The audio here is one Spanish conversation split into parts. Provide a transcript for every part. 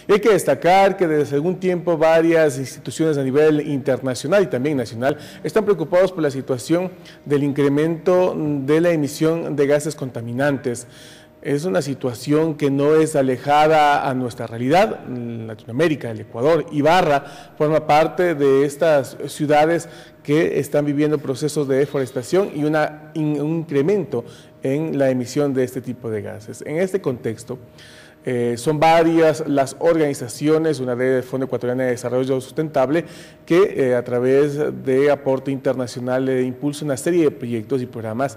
Y hay que destacar que desde algún tiempo varias instituciones a nivel internacional y también nacional están preocupados por la situación del incremento de la emisión de gases contaminantes. Es una situación que no es alejada a nuestra realidad. Latinoamérica, el Ecuador, Ibarra forma parte de estas ciudades que están viviendo procesos de deforestación y un incremento en la emisión de este tipo de gases. En este contexto, son varias las organizaciones, una de Fondo Ecuatoriano de Desarrollo Sustentable, que a través de aporte internacional impulsa una serie de proyectos y programas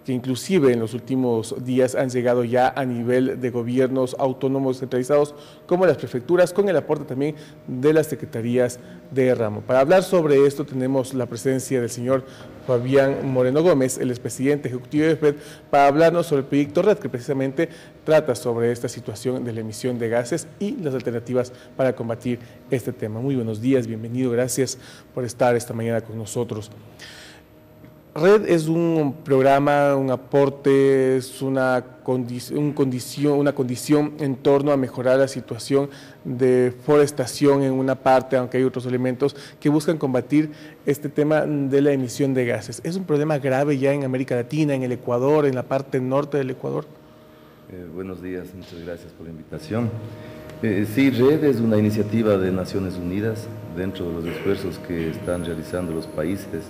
que inclusive en los últimos días han llegado ya a nivel de gobiernos autónomos centralizados como las prefecturas, con el aporte también de las secretarías de ramo. Para hablar sobre esto tenemos la presencia del señor Fabián Moreno Gómez, el expresidente ejecutivo de FED, para hablarnos sobre el proyecto RED, que precisamente trata sobre esta situación de la emisión de gases y las alternativas para combatir este tema. Muy buenos días, bienvenido, gracias por estar esta mañana con nosotros. RED es un programa, un aporte, es una condición en torno a mejorar la situación de forestación en una parte, aunque hay otros elementos que buscan combatir este tema de la emisión de gases. ¿Es un problema grave ya en América Latina, en el Ecuador, en la parte norte del Ecuador? Buenos días, muchas gracias por la invitación. Sí, RED es una iniciativa de Naciones Unidas dentro de los esfuerzos que están realizando los países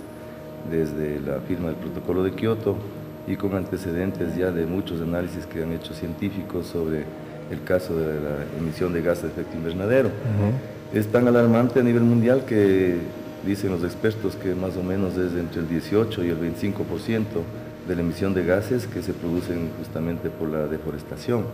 desde la firma del protocolo de Kioto y con antecedentes ya de muchos análisis que han hecho científicos sobre el caso de la emisión de gases de efecto invernadero. Es tan alarmante a nivel mundial que dicen los expertos que más o menos es entre el 18 y el 25% de la emisión de gases que se producen justamente por la deforestación.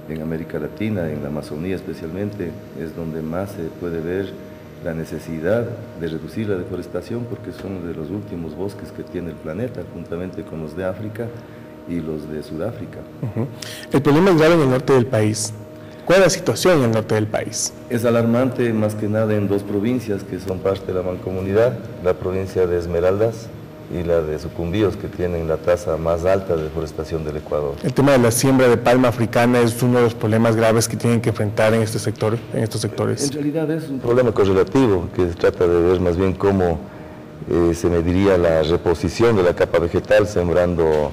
En América Latina, en la Amazonía especialmente, es donde más se puede ver la necesidad de reducir la deforestación porque son de los últimos bosques que tiene el planeta, juntamente con los de África y los de Sudáfrica. El problema es grave en el norte del país. ¿Cuál es la situación en el norte del país? Es alarmante más que nada en dos provincias que son parte de la mancomunidad, la provincia de Esmeraldas y la de Sucumbíos, que tienen la tasa más alta de deforestación del Ecuador. El tema de la siembra de palma africana es uno de los problemas graves que tienen que enfrentar en estos sectores. En realidad es un problema correlativo que se trata de ver más bien cómo se mediría la reposición de la capa vegetal sembrando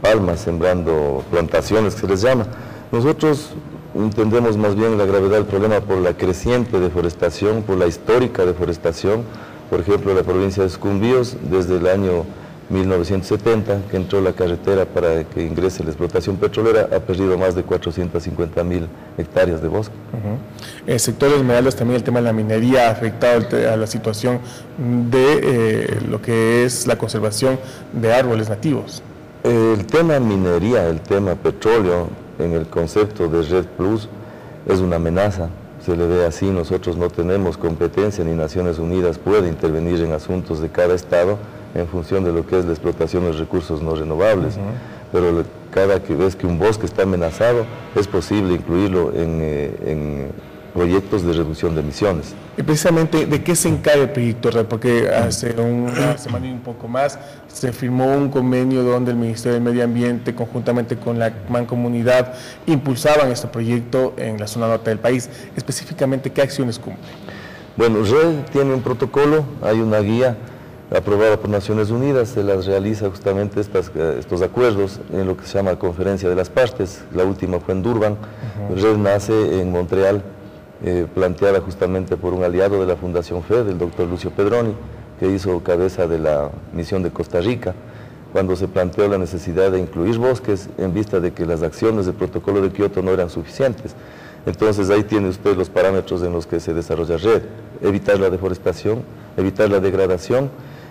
palmas, sembrando plantaciones que se les llama. Nosotros entendemos más bien la gravedad del problema por la creciente deforestación, por la histórica deforestación. Por ejemplo, la provincia de Sucumbíos, desde el año 1970, que entró la carretera para que ingrese la explotación petrolera, ha perdido más de 450.000 hectáreas de bosque. El sector de Esmeraldas también, el tema de la minería ha afectado a la situación de lo que es la conservación de árboles nativos. El tema minería, el tema petróleo, en el concepto de Red Plus, es una amenaza. Se le ve así, nosotros no tenemos competencia ni Naciones Unidas puede intervenir en asuntos de cada estado en función de lo que es la explotación de los recursos no renovables. Pero cada vez que un bosque está amenazado es posible incluirlo en proyectos de reducción de emisiones. Y precisamente, ¿de qué se encarga el proyecto RED? Porque hace una semana y un poco más se firmó un convenio donde el Ministerio del Medio Ambiente, conjuntamente con la mancomunidad, impulsaban este proyecto en la zona norte del país. Específicamente, ¿qué acciones cumple? Bueno, RED tiene un protocolo, hay una guía aprobada por Naciones Unidas, se las realiza justamente estos acuerdos en lo que se llama Conferencia de las Partes. La última fue en Durban. RED nace en Montreal, planteada justamente por un aliado de la Fundación FED, el doctor Lucio Pedroni, que hizo cabeza de la misión de Costa Rica, cuando se planteó la necesidad de incluir bosques en vista de que las acciones del protocolo de Kioto no eran suficientes. Entonces ahí tiene usted los parámetros en los que se desarrolla RED: evitar la deforestación, evitar la degradación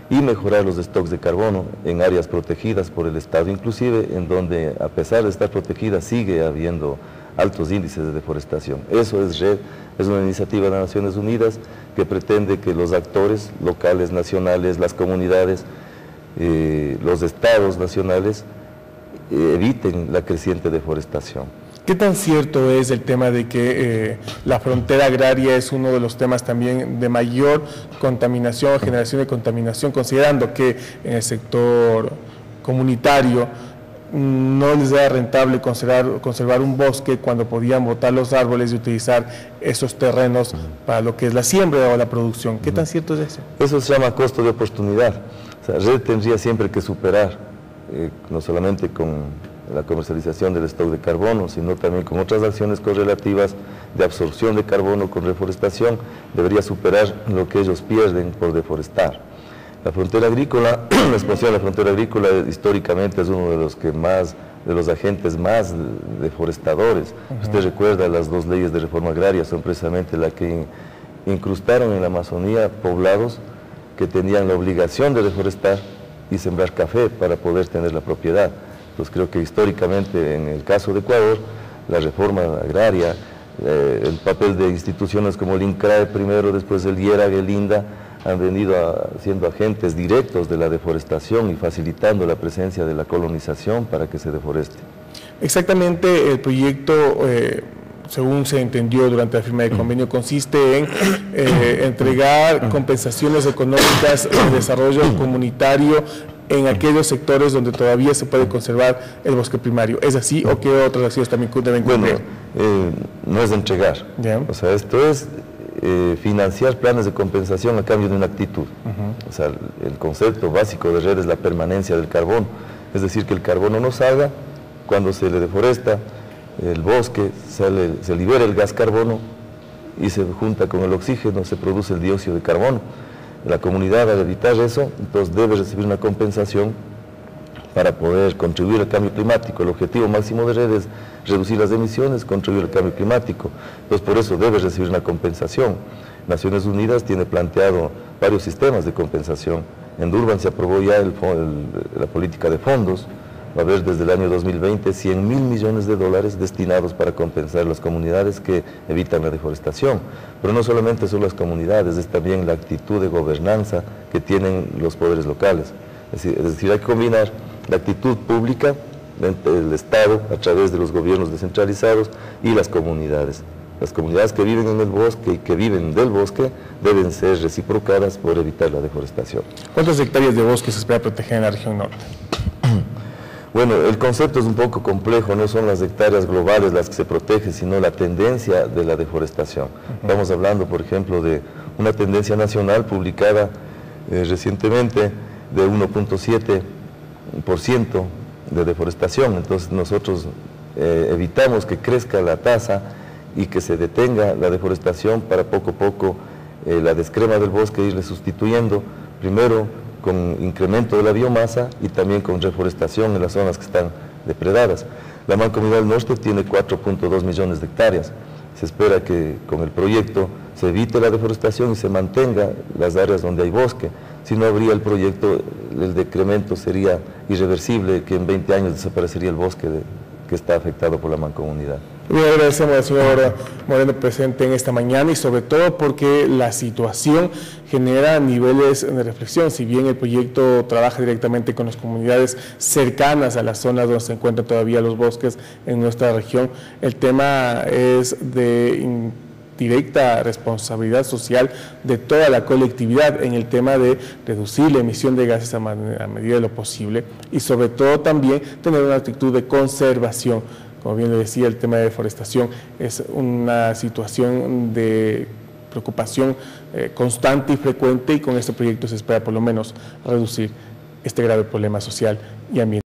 y mejorar los stocks de carbono en áreas protegidas por el Estado, inclusive en donde, a pesar de estar protegidas, sigue habiendo altos índices de deforestación. Eso es RED, es una iniciativa de Naciones Unidas que pretende que los actores locales, nacionales, las comunidades, los estados nacionales eviten la creciente deforestación. ¿Qué tan cierto es el tema de que la frontera agraria es uno de los temas también de mayor contaminación, generación de contaminación, considerando que en el sector comunitario no les era rentable conservar un bosque cuando podían botar los árboles y utilizar esos terrenos para lo que es la siembra o la producción. ¿Qué tan cierto es eso? Eso se llama costo de oportunidad. O sea, RED tendría siempre que superar, no solamente con la comercialización del stock de carbono, sino también con otras acciones correlativas de absorción de carbono con reforestación, debería superar lo que ellos pierden por deforestar. La frontera agrícola, la expansión de la frontera agrícola históricamente es uno de los agentes más deforestadores. Usted recuerda, las dos leyes de reforma agraria son precisamente las que incrustaron en la Amazonía poblados que tenían la obligación de deforestar y sembrar café para poder tener la propiedad. Entonces creo que históricamente, en el caso de Ecuador, la reforma agraria, el papel de instituciones como el INCRAE primero, después el IERAG, el INDA, han venido siendo agentes directos de la deforestación y facilitando la presencia de la colonización para que se deforeste. Exactamente, el proyecto, según se entendió durante la firma de convenio, consiste en entregar compensaciones económicas de desarrollo comunitario en aquellos sectores donde todavía se puede conservar el bosque primario. ¿Es así o qué otras acciones también deben cumplir? Bueno, no es de entregar. O sea, esto es financiar planes de compensación a cambio de una actitud. O sea, el concepto básico de RED es la permanencia del carbono. Es decir, que el carbono no salga cuando se le deforesta el bosque, se libera el gas carbono y se junta con el oxígeno, se produce el dióxido de carbono. La comunidad, al evitar eso, entonces debe recibir una compensación para poder contribuir al cambio climático. El objetivo máximo de RED es reducir las emisiones, contribuir al cambio climático. Entonces, por eso debe recibir una compensación. Naciones Unidas tiene planteado varios sistemas de compensación. En Durban se aprobó ya la política de fondos. Va a haber desde el año 2020 $100.000 millones destinados para compensar las comunidades que evitan la deforestación. Pero no solamente son las comunidades, es también la actitud de gobernanza que tienen los poderes locales. Es decir, hay que combinar la actitud pública del Estado a través de los gobiernos descentralizados y las comunidades. Las comunidades que viven en el bosque y que viven del bosque deben ser reciprocadas por evitar la deforestación. ¿Cuántas hectáreas de bosque se espera proteger en la región norte? Bueno, el concepto es un poco complejo, no son las hectáreas globales las que se protegen, sino la tendencia de la deforestación. Estamos hablando, por ejemplo, de una tendencia nacional publicada recientemente de 1.7% de deforestación. Entonces nosotros evitamos que crezca la tasa y que se detenga la deforestación para poco a poco la descrema del bosque irle sustituyendo, primero con incremento de la biomasa y también con reforestación en las zonas que están depredadas. La Mancomunidad del Norte tiene 4.2 millones de hectáreas. Se espera que con el proyecto se evite la deforestación y se mantenga las áreas donde hay bosque. Si no habría el proyecto, el decremento sería irreversible, que en 20 años desaparecería el bosque que está afectado por la mancomunidad. Bien, agradecemos al señor Moreno presente en esta mañana y sobre todo porque la situación genera niveles de reflexión. Si bien el proyecto trabaja directamente con las comunidades cercanas a las zonas donde se encuentran todavía los bosques en nuestra región, el tema es de directa responsabilidad social de toda la colectividad en el tema de reducir la emisión de gases a medida de lo posible y sobre todo también tener una actitud de conservación. Como bien le decía, el tema de deforestación es una situación de preocupación constante y frecuente y con este proyecto se espera por lo menos reducir este grave problema social y ambiental.